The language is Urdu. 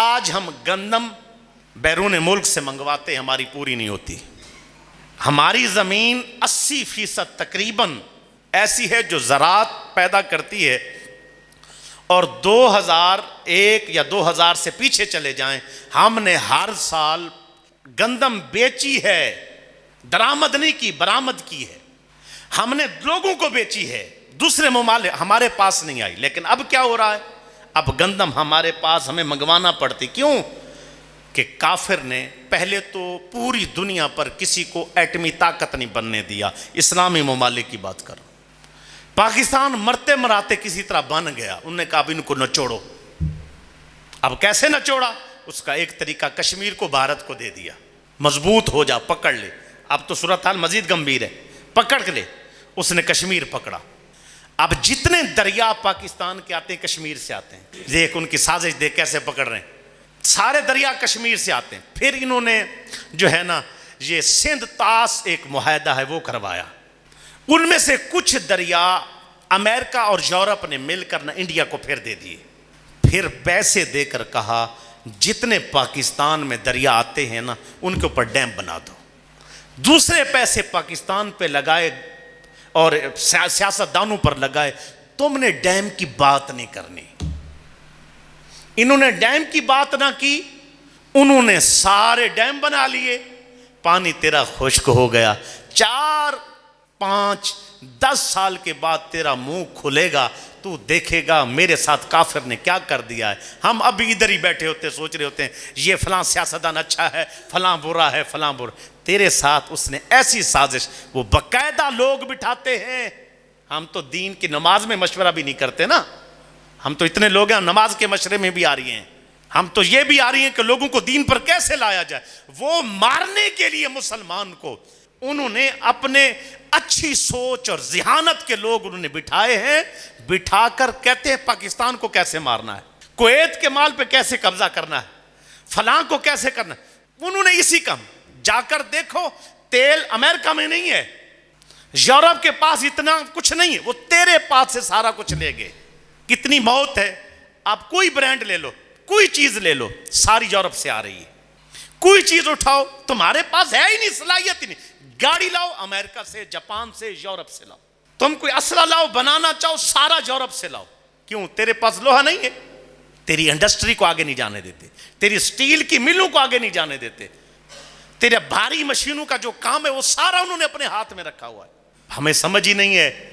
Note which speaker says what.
Speaker 1: آج ہم گندم بیرون ملک سے منگواتے ہیں، ہماری پوری نہیں ہوتی. ہماری زمین 80% تقریباً ایسی ہے جو زراعت پیدا کرتی ہے، اور 2001 یا 2000 سے پیچھے چلے جائیں، ہم نے ہر سال گندم بیچی ہے، درآمد نہیں کی، برآمد کی ہے. ہم نے لوگوں کو بیچی ہے، دوسرے ممالک ہمارے پاس نہیں آئی. لیکن اب کیا ہو رہا ہے؟ اب گندم ہمارے پاس ہمیں منگوانا پڑتی. کیوں؟ کہ کافر نے پہلے تو پوری دنیا پر کسی کو ایٹمی طاقت نہیں بننے دیا. اسلامی ممالک کی بات کرو. پاکستان مرتے مراتے کسی طرح بن گیا. انہوں نے کہا اب ان کو نچوڑو. اب کیسے نچوڑا؟ اس کا ایک طریقہ کشمیر کو بھارت کو دے دیا. مضبوط ہو جا، پکڑ لے. اب تو صورتحال مزید گمبھیر ہے، پکڑ لے. اس نے کشمیر پکڑا. اب جتنے دریا پاکستان کے آتے ہیں کشمیر سے آتے ہیں. دیکھ ان کی سازش دیکھ کیسے پکڑ رہے ہیں. سارے دریا کشمیر سے آتے ہیں. پھر انہوں نے جو ہے نا یہ سندھ طاس ایک معاہدہ ہے وہ کروایا. ان میں سے کچھ دریا امریکہ اور یورپ نے مل کر نہ انڈیا کو پھر دے دیے. پھر پیسے دے کر کہا جتنے پاکستان میں دریا آتے ہیں نا ان کے اوپر ڈیم بنا دو. دوسرے پیسے پاکستان پہ لگائے اور سیاستدانوں پر لگائے. تم نے ڈیم کی بات نہیں کرنی. انہوں نے ڈیم کی بات نہ کی، انہوں نے سارے ڈیم بنا لیے. پانی تیرا خشک ہو گیا. 4 5 10 سال کے بعد تیرا منہ کھلے گا، تو دیکھے گا میرے ساتھ کافر نے کیا کر دیا ہے. ہم ابھی ادھر ہی بیٹھے ہوتے سوچ رہے ہوتے ہیں یہ فلاں سیاستدان اچھا ہے، فلاں برا ہے، فلاں برا. تیرے ساتھ اس نے ایسی سازش، وہ باقاعدہ لوگ بٹھاتے ہیں. ہم تو دین کی نماز میں مشورہ بھی نہیں کرتے نا. ہم تو اتنے لوگ ہیں نماز کے مشورے میں بھی آ رہی ہیں. ہم تو یہ بھی آ رہی ہیں کہ لوگوں کو دین پر کیسے لایا جائے. وہ مارنے کے لیے مسلمان کو انہوں نے اپنے اچھی سوچ اور ذہانت کے لوگ انہوں نے بٹھائے ہیں. بٹھا کر کہتے ہیں پاکستان کو کیسے مارنا ہے، کویت کے مال پہ کیسے قبضہ کرنا ہے، فلاں کو کیسے کرنا ہے. انہوں نے اسی کام. جا کر دیکھو تیل امریکہ میں نہیں ہے، یورپ کے پاس اتنا کچھ نہیں ہے، وہ تیرے پاس سے سارا کچھ لے گئے. کتنی موت ہے. آپ کوئی برانڈ لے لو، کوئی چیز لے لو، ساری یورپ سے آ رہی ہے. کوئی چیز اٹھاؤ تمہارے پاس ہے ہی نہیں، صلاحیت ہی نہیں. گاڑی لاؤ امریکہ سے، جاپان سے، یورپ سے لاؤ. تم کوئی اسلحہ لاؤ بنانا چاہو سارا یورپ سے لاؤ. کیوں؟ تیرے پاس لوہا نہیں ہے. تیری انڈسٹری کو آگے نہیں جانے دیتے، تیری سٹیل کی ملوں کو آگے نہیں جانے دیتے. تیرے بھاری مشینوں کا جو کام ہے وہ سارا انہوں نے اپنے ہاتھ میں رکھا ہوا ہے. ہمیں سمجھ ہی نہیں ہے.